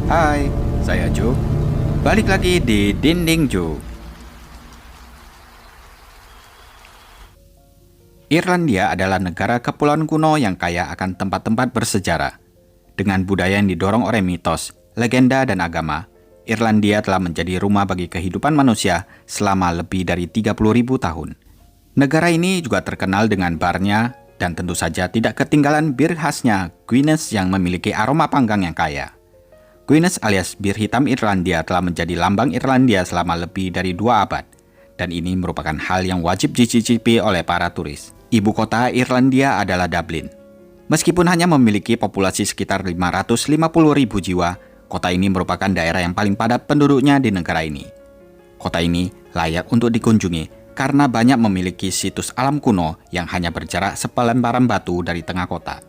Hai, saya Joe. Balik lagi di Dinding Joe. Irlandia adalah negara kepulauan kuno yang kaya akan tempat-tempat bersejarah. Dengan budaya yang didorong oleh mitos, legenda, dan agama, Irlandia telah menjadi rumah bagi kehidupan manusia selama lebih dari 30.000 tahun. Negara ini juga terkenal dengan barnya, dan tentu saja tidak ketinggalan bir khasnya Guinness yang memiliki aroma panggang yang kaya. Guinness alias bir hitam Irlandia telah menjadi lambang Irlandia selama lebih dari 2 abad, dan ini merupakan hal yang wajib dicicipi oleh para turis. Ibu kota Irlandia adalah Dublin. Meskipun hanya memiliki populasi sekitar 550.000 jiwa, kota ini merupakan daerah yang paling padat penduduknya di negara ini. Kota ini layak untuk dikunjungi karena banyak memiliki situs alam kuno yang hanya berjarak sepelemparan batu dari tengah kota.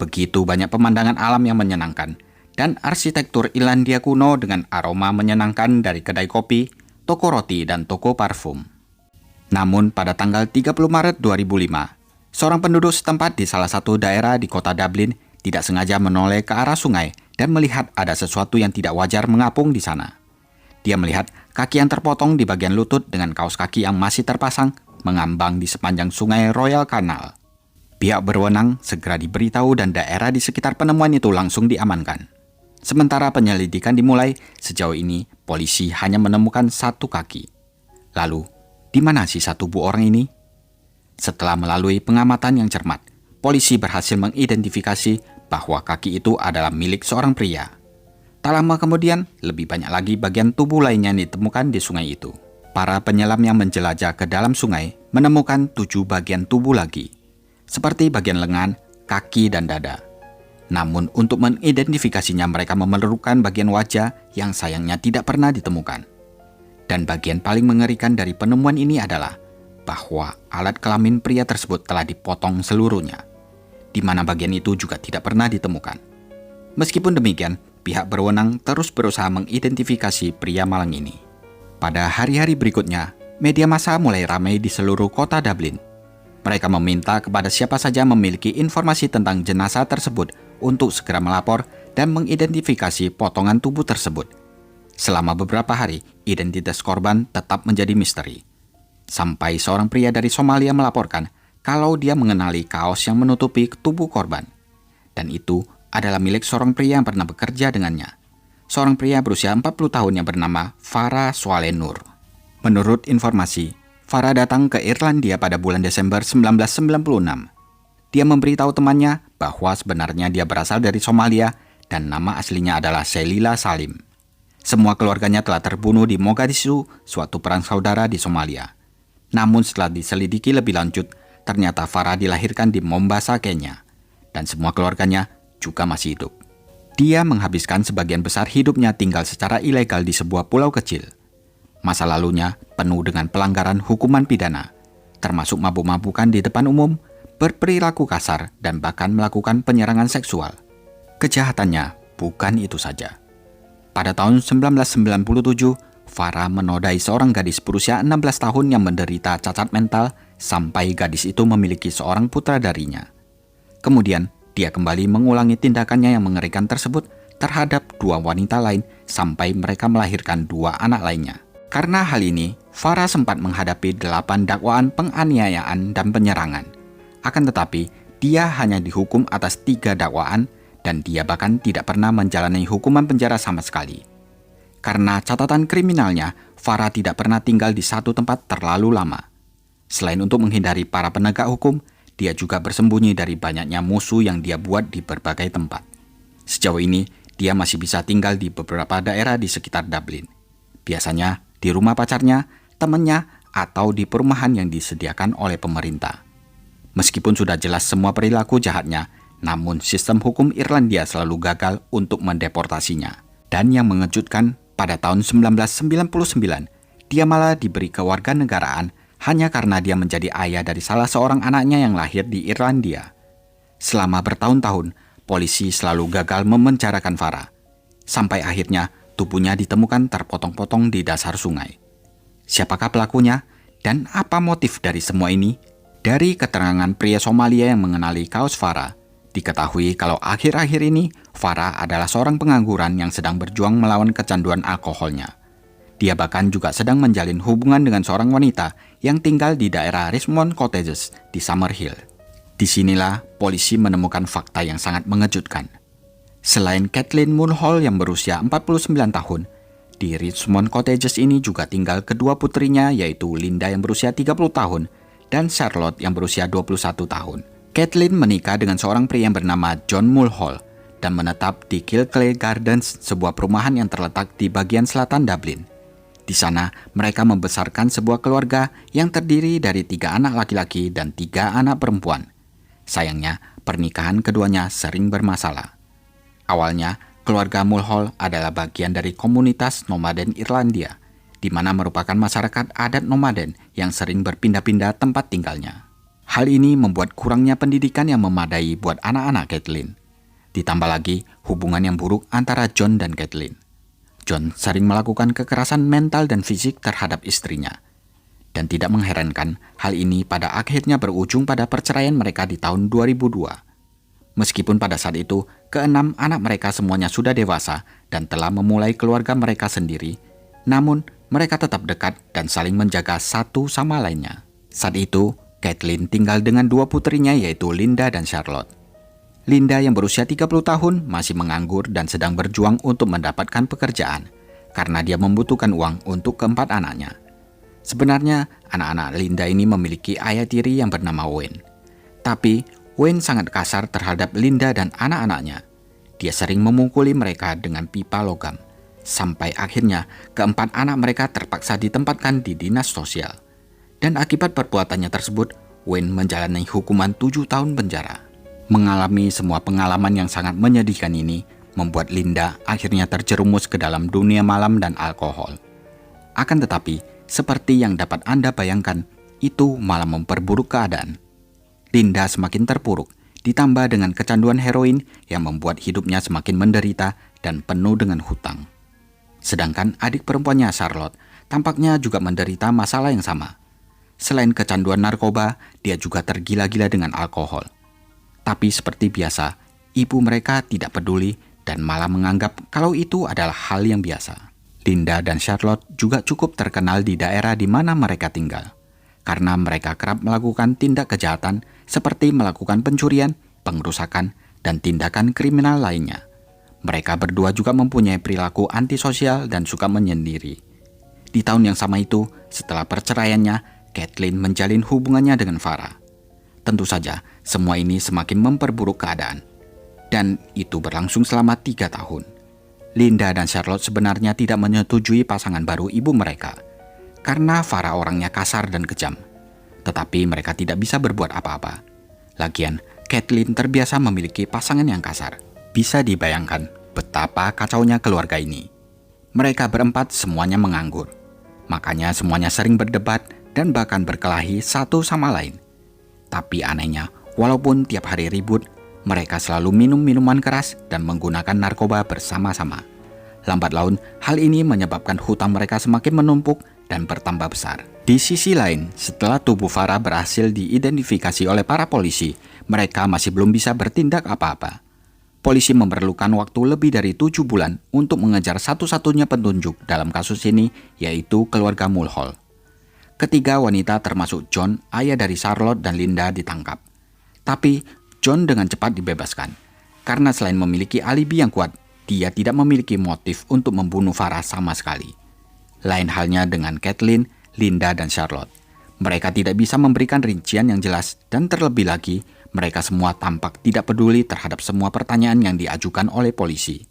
Begitu banyak pemandangan alam yang menyenangkan, dan arsitektur Irlandia kuno dengan aroma menyenangkan dari kedai kopi, toko roti, dan toko parfum. Namun pada tanggal 30 Maret 2005, seorang penduduk setempat di salah satu daerah di kota Dublin tidak sengaja menoleh ke arah sungai dan melihat ada sesuatu yang tidak wajar mengapung di sana. Dia melihat kaki yang terpotong di bagian lutut dengan kaos kaki yang masih terpasang mengambang di sepanjang sungai Royal Canal. Pihak berwenang segera diberitahu dan daerah di sekitar penemuan itu langsung diamankan. Sementara penyelidikan dimulai, sejauh ini polisi hanya menemukan satu kaki. Lalu, di mana sisa tubuh orang ini? Setelah melalui pengamatan yang cermat, polisi berhasil mengidentifikasi bahwa kaki itu adalah milik seorang pria. Tak lama kemudian, lebih banyak lagi bagian tubuh lainnya ditemukan di sungai itu. Para penyelam yang menjelajah ke dalam sungai menemukan 7 bagian tubuh lagi, seperti bagian lengan, kaki, dan dada. Namun untuk mengidentifikasinya mereka memerlukan bagian wajah yang sayangnya tidak pernah ditemukan. Dan bagian paling mengerikan dari penemuan ini adalah bahwa alat kelamin pria tersebut telah dipotong seluruhnya, di mana bagian itu juga tidak pernah ditemukan. Meskipun demikian, pihak berwenang terus berusaha mengidentifikasi pria malang ini. Pada hari-hari berikutnya, media massa mulai ramai di seluruh kota Dublin. Mereka meminta kepada siapa saja memiliki informasi tentang jenazah tersebut untuk segera melapor dan mengidentifikasi potongan tubuh tersebut. Selama beberapa hari, identitas korban tetap menjadi misteri. Sampai seorang pria dari Somalia melaporkan kalau dia mengenali kaos yang menutupi tubuh korban. Dan itu adalah milik seorang pria yang pernah bekerja dengannya. Seorang pria berusia 40 tahun yang bernama Farah Swalenur. Menurut informasi, Farah datang ke Irlandia pada bulan Desember 1996. Dia memberitahu temannya bahwa sebenarnya dia berasal dari Somalia dan nama aslinya adalah Selila Salim. Semua keluarganya telah terbunuh di Mogadishu, suatu perang saudara di Somalia. Namun setelah diselidiki lebih lanjut, ternyata Farah dilahirkan di Mombasa, Kenya, dan semua keluarganya juga masih hidup. Dia menghabiskan sebagian besar hidupnya tinggal secara ilegal di sebuah pulau kecil. Masa lalunya penuh dengan pelanggaran hukuman pidana, termasuk mabuk-mabukan di depan umum, berperilaku kasar, dan bahkan melakukan penyerangan seksual. Kejahatannya bukan itu saja. Pada tahun 1997, Farah menodai seorang gadis berusia 16 tahun yang menderita cacat mental sampai gadis itu memiliki seorang putra darinya. Kemudian, dia kembali mengulangi tindakannya yang mengerikan tersebut terhadap 2 wanita lain sampai mereka melahirkan 2 anak lainnya. Karena hal ini, Farah sempat menghadapi 8 dakwaan penganiayaan dan penyerangan. Akan tetapi, dia hanya dihukum atas 3 dakwaan dan dia bahkan tidak pernah menjalani hukuman penjara sama sekali. Karena catatan kriminalnya, Farah tidak pernah tinggal di satu tempat terlalu lama. Selain untuk menghindari para penegak hukum, dia juga bersembunyi dari banyaknya musuh yang dia buat di berbagai tempat. Sejauh ini, dia masih bisa tinggal di beberapa daerah di sekitar Dublin. Biasanya di rumah pacarnya, temannya, atau di perumahan yang disediakan oleh pemerintah. Meskipun sudah jelas semua perilaku jahatnya, namun sistem hukum Irlandia selalu gagal untuk mendeportasinya. Dan yang mengejutkan, pada tahun 1999, dia malah diberi kewarganegaraan hanya karena dia menjadi ayah dari salah seorang anaknya yang lahir di Irlandia. Selama bertahun-tahun, polisi selalu gagal memenjarakan Farah. Sampai akhirnya, tubuhnya ditemukan terpotong-potong di dasar sungai. Siapakah pelakunya? Dan apa motif dari semua ini? Dari keterangan pria Somalia yang mengenali kaos Farah, Diketahui kalau akhir-akhir ini Farah adalah seorang pengangguran yang sedang berjuang melawan kecanduan alkoholnya. Dia bahkan juga sedang menjalin hubungan dengan seorang wanita yang tinggal di daerah Richmond Cottages di Summerhill. Disinilah polisi menemukan fakta yang sangat mengejutkan. Selain Kathleen Mulhall yang berusia 49 tahun, di Richmond Cottages ini juga tinggal kedua putrinya yaitu Linda yang berusia 30 tahun dan Charlotte yang berusia 21 tahun. Kathleen menikah dengan seorang pria yang bernama John Mulhall dan menetap di Kilclay Gardens, sebuah perumahan yang terletak di bagian selatan Dublin. Di sana, mereka membesarkan sebuah keluarga yang terdiri dari 3 anak laki-laki dan 3 anak perempuan. Sayangnya, pernikahan keduanya sering bermasalah. Awalnya, keluarga Mulhall adalah bagian dari komunitas nomaden Irlandia, di mana merupakan masyarakat adat nomaden yang sering berpindah-pindah tempat tinggalnya. Hal ini membuat kurangnya pendidikan yang memadai buat anak-anak Kathleen. Ditambah lagi hubungan yang buruk antara John dan Kathleen. John sering melakukan kekerasan mental dan fisik terhadap istrinya. Dan tidak mengherankan, hal ini pada akhirnya berujung pada perceraian mereka di tahun 2002. Meskipun pada saat itu, keenam anak mereka semuanya sudah dewasa dan telah memulai keluarga mereka sendiri, namun mereka tetap dekat dan saling menjaga satu sama lainnya. Saat itu, Kathleen tinggal dengan 2 putrinya yaitu Linda dan Charlotte. Linda yang berusia 30 tahun masih menganggur dan sedang berjuang untuk mendapatkan pekerjaan karena dia membutuhkan uang untuk keempat anaknya. Sebenarnya, anak-anak Linda ini memiliki ayah tiri yang bernama Wayne. Tapi, Wayne sangat kasar terhadap Linda dan anak-anaknya. Dia sering memukuli mereka dengan pipa logam. Sampai akhirnya, keempat anak mereka terpaksa ditempatkan di dinas sosial. Dan akibat perbuatannya tersebut, Wayne menjalani hukuman 7 tahun penjara. Mengalami semua pengalaman yang sangat menyedihkan ini, membuat Linda akhirnya terjerumus ke dalam dunia malam dan alkohol. Akan tetapi, seperti yang dapat Anda bayangkan, itu malah memperburuk keadaan. Linda semakin terpuruk, ditambah dengan kecanduan heroin yang membuat hidupnya semakin menderita dan penuh dengan hutang. Sedangkan adik perempuannya Charlotte tampaknya juga menderita masalah yang sama. Selain kecanduan narkoba, dia juga tergila-gila dengan alkohol. Tapi seperti biasa, ibu mereka tidak peduli dan malah menganggap kalau itu adalah hal yang biasa. Linda dan Charlotte juga cukup terkenal di daerah di mana mereka tinggal, karena mereka kerap melakukan tindak kejahatan seperti melakukan pencurian, pengrusakan, dan tindakan kriminal lainnya. Mereka berdua juga mempunyai perilaku antisosial dan suka menyendiri. Di tahun yang sama itu, setelah perceraiannya, Kathleen menjalin hubungannya dengan Farah. Tentu saja, semua ini semakin memperburuk keadaan. Dan itu berlangsung selama 3 tahun. Linda dan Charlotte sebenarnya tidak menyetujui pasangan baru ibu mereka, karena Farah orangnya kasar dan kejam. Tetapi mereka tidak bisa berbuat apa-apa. Lagian, Kathleen terbiasa memiliki pasangan yang kasar. Bisa dibayangkan betapa kacaunya keluarga ini. Mereka berempat semuanya menganggur. Makanya semuanya sering berdebat dan bahkan berkelahi satu sama lain. Tapi anehnya, walaupun tiap hari ribut, mereka selalu minum minuman keras dan menggunakan narkoba bersama-sama. Lambat laun, hal ini menyebabkan hutang mereka semakin menumpuk dan bertambah besar. Di sisi lain, setelah tubuh Farah berhasil diidentifikasi oleh para polisi, mereka masih belum bisa bertindak apa-apa. Polisi memerlukan waktu lebih dari 7 bulan untuk mengejar satu-satunya petunjuk dalam kasus ini, yaitu keluarga Mulhall. Ketiga wanita termasuk John, ayah dari Charlotte dan Linda ditangkap. Tapi John dengan cepat dibebaskan, karena selain memiliki alibi yang kuat, dia tidak memiliki motif untuk membunuh Farah sama sekali. Lain halnya dengan Kathleen, Linda, dan Charlotte. Mereka tidak bisa memberikan rincian yang jelas dan terlebih lagi, mereka semua tampak tidak peduli terhadap semua pertanyaan yang diajukan oleh polisi.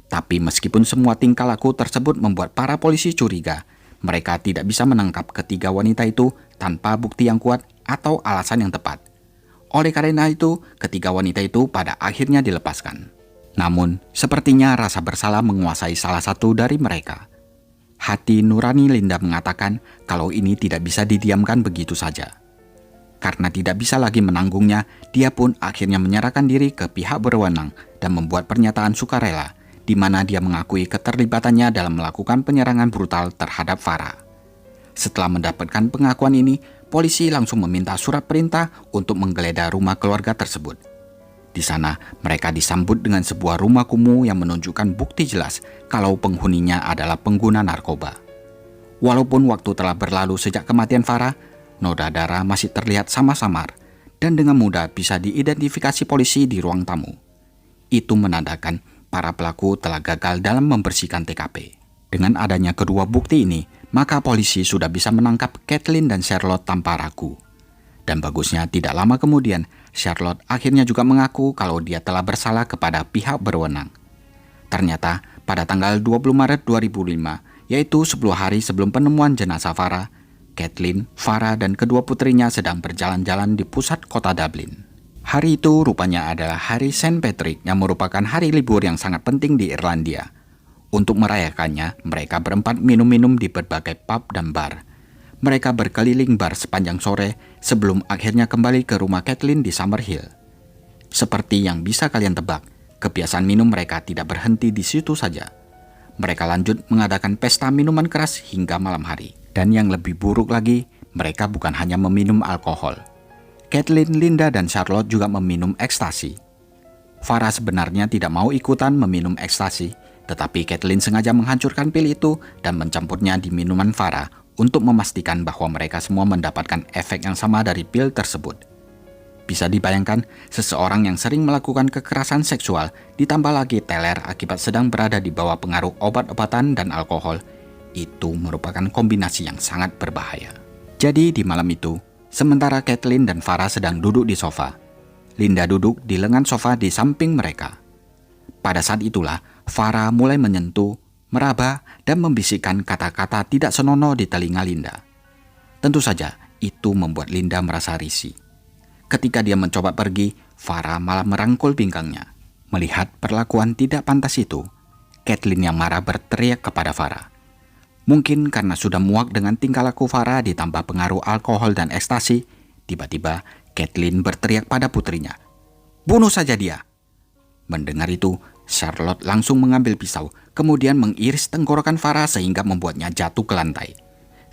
Tapi meskipun semua tingkah laku tersebut membuat para polisi curiga, mereka tidak bisa menangkap ketiga wanita itu tanpa bukti yang kuat atau alasan yang tepat. Oleh karena itu, ketiga wanita itu pada akhirnya dilepaskan. Namun, sepertinya rasa bersalah menguasai salah satu dari mereka. Hati nurani Linda mengatakan kalau ini tidak bisa didiamkan begitu saja. Karena tidak bisa lagi menanggungnya, dia pun akhirnya menyerahkan diri ke pihak berwenang dan membuat pernyataan sukarela, di mana dia mengakui keterlibatannya dalam melakukan penyerangan brutal terhadap Farah. Setelah mendapatkan pengakuan ini, polisi langsung meminta surat perintah untuk menggeledah rumah keluarga tersebut. Di sana, mereka disambut dengan sebuah rumah kumuh yang menunjukkan bukti jelas kalau penghuninya adalah pengguna narkoba. Walaupun waktu telah berlalu sejak kematian Farah, noda darah masih terlihat samar-samar dan dengan mudah bisa diidentifikasi polisi di ruang tamu. Itu menandakan para pelaku telah gagal dalam membersihkan TKP. Dengan adanya kedua bukti ini, maka polisi sudah bisa menangkap Kathleen dan Charlotte tanpa ragu. Dan bagusnya tidak lama kemudian, Charlotte akhirnya juga mengaku kalau dia telah bersalah kepada pihak berwenang. Ternyata pada tanggal 20 Maret 2005, yaitu 10 hari sebelum penemuan jenazah Farah, Kathleen, Farah dan kedua putrinya sedang berjalan-jalan di pusat kota Dublin. Hari itu rupanya adalah hari Saint Patrick yang merupakan hari libur yang sangat penting di Irlandia. Untuk merayakannya, mereka berempat minum-minum di berbagai pub dan bar. Mereka berkeliling bar sepanjang sore sebelum akhirnya kembali ke rumah Kathleen di Summerhill. Seperti yang bisa kalian tebak, kebiasaan minum mereka tidak berhenti di situ saja. Mereka lanjut mengadakan pesta minuman keras hingga malam hari. Dan yang lebih buruk lagi, mereka bukan hanya meminum alkohol. Kathleen, Linda, dan Charlotte juga meminum ekstasi. Farah sebenarnya tidak mau ikutan meminum ekstasi, tetapi Kathleen sengaja menghancurkan pil itu dan mencampurnya di minuman Farah untuk memastikan bahwa mereka semua mendapatkan efek yang sama dari pil tersebut. Bisa dibayangkan, seseorang yang sering melakukan kekerasan seksual ditambah lagi teler akibat sedang berada di bawah pengaruh obat-obatan dan alkohol, itu merupakan kombinasi yang sangat berbahaya. Jadi di malam itu, sementara Kathleen dan Farah sedang duduk di sofa, Linda duduk di lengan sofa di samping mereka. Pada saat itulah, Farah mulai menyentuh, meraba, dan membisikkan kata-kata tidak senonoh di telinga Linda. Tentu saja, itu membuat Linda merasa risih. Ketika dia mencoba pergi, Farah malah merangkul pinggangnya. Melihat perlakuan tidak pantas itu, Kathleen yang marah berteriak kepada Farah. Mungkin karena sudah muak dengan tingkah laku Farah ditambah pengaruh alkohol dan ekstasi, tiba-tiba Kathleen berteriak pada putrinya, "Bunuh saja dia!" Mendengar itu, Charlotte langsung mengambil pisau, kemudian mengiris tenggorokan Farah sehingga membuatnya jatuh ke lantai.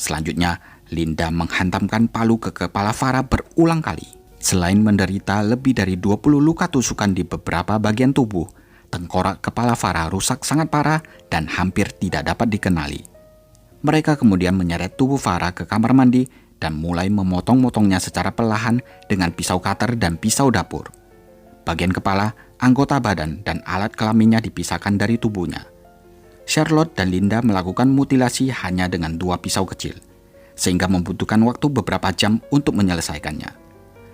Selanjutnya, Linda menghantamkan palu ke kepala Farah berulang kali. Selain menderita lebih dari 20 luka tusukan di beberapa bagian tubuh, tengkorak kepala Farah rusak sangat parah dan hampir tidak dapat dikenali. Mereka kemudian menyeret tubuh Farah ke kamar mandi dan mulai memotong-motongnya secara perlahan dengan pisau cutter dan pisau dapur. Bagian kepala, anggota badan, dan alat kelaminnya dipisahkan dari tubuhnya. Charlotte dan Linda melakukan mutilasi hanya dengan 2 pisau kecil, sehingga membutuhkan waktu beberapa jam untuk menyelesaikannya.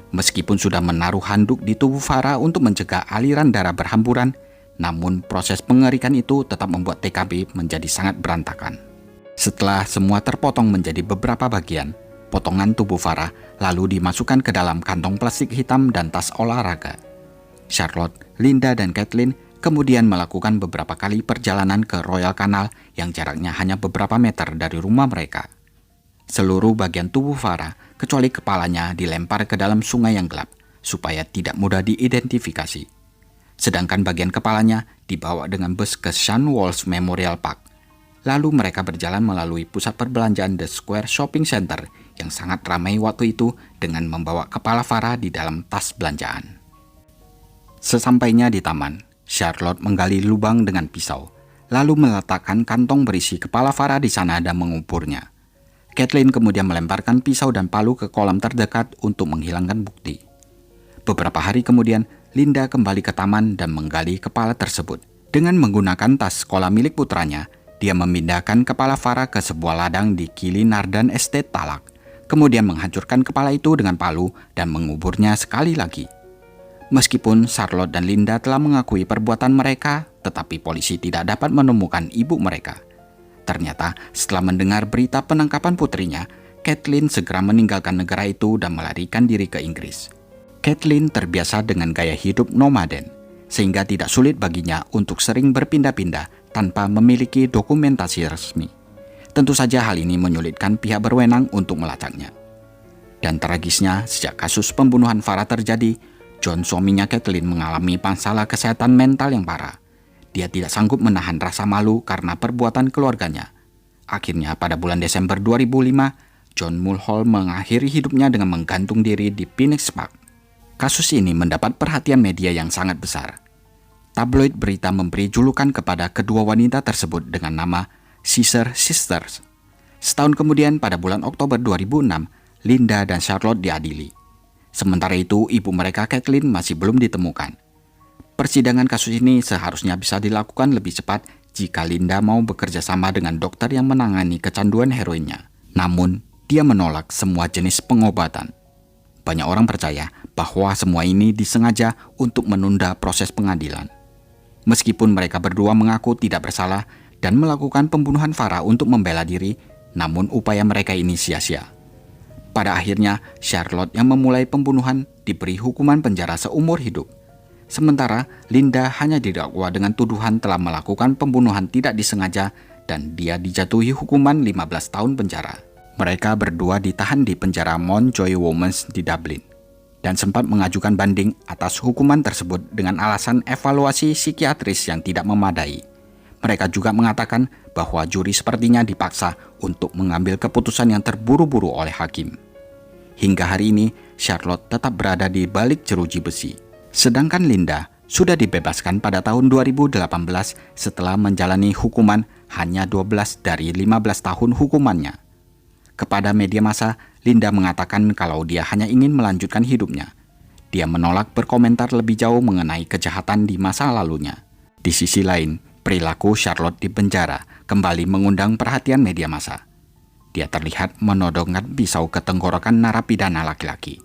Meskipun sudah menaruh handuk di tubuh Farah untuk mencegah aliran darah berhamburan, namun proses pengerikan itu tetap membuat TKP menjadi sangat berantakan. Setelah semua terpotong menjadi beberapa bagian, potongan tubuh Farah lalu dimasukkan ke dalam kantong plastik hitam dan tas olahraga. Charlotte, Linda, dan Kathleen kemudian melakukan beberapa kali perjalanan ke Royal Canal yang jaraknya hanya beberapa meter dari rumah mereka. Seluruh bagian tubuh Farah, kecuali kepalanya, dilempar ke dalam sungai yang gelap supaya tidak mudah diidentifikasi. Sedangkan bagian kepalanya dibawa dengan bus ke Sean Walsh Memorial Park. Lalu mereka berjalan melalui pusat perbelanjaan The Square Shopping Center yang sangat ramai waktu itu dengan membawa kepala Farah di dalam tas belanjaan. Sesampainya di taman, Charlotte menggali lubang dengan pisau, lalu meletakkan kantong berisi kepala Farah di sana dan menguburnya. Kathleen kemudian melemparkan pisau dan palu ke kolam terdekat untuk menghilangkan bukti. Beberapa hari kemudian, Linda kembali ke taman dan menggali kepala tersebut. Dengan menggunakan tas sekolah milik putranya, dia memindahkan kepala Farah ke sebuah ladang di Killinardan Estate Talak, kemudian menghancurkan kepala itu dengan palu dan menguburnya sekali lagi. Meskipun Charlotte dan Linda telah mengakui perbuatan mereka, tetapi polisi tidak dapat menemukan ibu mereka. Ternyata setelah mendengar berita penangkapan putrinya, Kathleen segera meninggalkan negara itu dan melarikan diri ke Inggris. Kathleen terbiasa dengan gaya hidup nomaden, sehingga tidak sulit baginya untuk sering berpindah-pindah tanpa memiliki dokumentasi resmi. Tentu saja hal ini menyulitkan pihak berwenang untuk melacaknya. Dan tragisnya, sejak kasus pembunuhan Farah terjadi, John, suaminya Kathleen, mengalami masalah kesehatan mental yang parah. Dia tidak sanggup menahan rasa malu karena perbuatan keluarganya. Akhirnya pada bulan Desember 2005, John Mulhall mengakhiri hidupnya dengan menggantung diri di Phoenix Park. Kasus ini mendapat perhatian media yang sangat besar. Tabloid berita memberi julukan kepada kedua wanita tersebut dengan nama Scissor Sisters. Setahun kemudian pada bulan Oktober 2006, Linda dan Charlotte diadili. Sementara itu, ibu mereka Kathleen masih belum ditemukan. Persidangan kasus ini seharusnya bisa dilakukan lebih cepat jika Linda mau bekerja sama dengan dokter yang menangani kecanduan heroinnya. Namun, dia menolak semua jenis pengobatan. Banyak orang percaya bahwa semua ini disengaja untuk menunda proses pengadilan. Meskipun mereka berdua mengaku tidak bersalah dan melakukan pembunuhan Farah untuk membela diri, namun upaya mereka ini sia-sia. Pada akhirnya, Charlotte yang memulai pembunuhan diberi hukuman penjara seumur hidup. Sementara Linda hanya didakwa dengan tuduhan telah melakukan pembunuhan tidak disengaja dan dia dijatuhi hukuman 15 tahun penjara. Mereka berdua ditahan di penjara Mountjoy Women's di Dublin dan sempat mengajukan banding atas hukuman tersebut dengan alasan evaluasi psikiatris yang tidak memadai. Mereka juga mengatakan bahwa juri sepertinya dipaksa untuk mengambil keputusan yang terburu-buru oleh hakim. Hingga hari ini, Charlotte tetap berada di balik jeruji besi. Sedangkan Linda sudah dibebaskan pada tahun 2018 setelah menjalani hukuman hanya 12 dari 15 tahun hukumannya. Kepada media massa, Linda mengatakan kalau dia hanya ingin melanjutkan hidupnya. Dia menolak berkomentar lebih jauh mengenai kejahatan di masa lalunya. Di sisi lain, perilaku Charlotte di penjara kembali mengundang perhatian media massa. Dia terlihat menodongkan pisau ke tenggorokan narapidana laki-laki.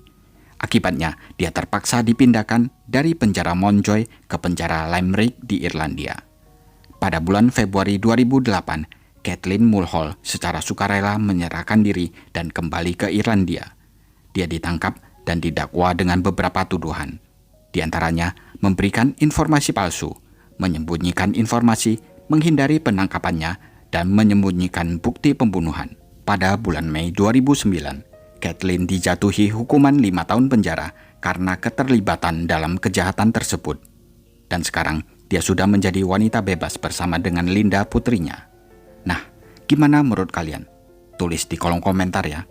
Akibatnya, dia terpaksa dipindahkan dari penjara Mountjoy ke penjara Limerick di Irlandia. Pada bulan Februari 2008, Kathleen Mulhall secara sukarela menyerahkan diri dan kembali ke Irlandia. Dia ditangkap dan didakwa dengan beberapa tuduhan. Di antaranya, memberikan informasi palsu, menyembunyikan informasi, menghindari penangkapannya, dan menyembunyikan bukti pembunuhan. Pada bulan Mei 2009, Kathleen dijatuhi hukuman 5 tahun penjara karena keterlibatan dalam kejahatan tersebut. Dan sekarang, dia sudah menjadi wanita bebas bersama dengan Linda putrinya. Nah, gimana menurut kalian? Tulis di kolom komentar ya.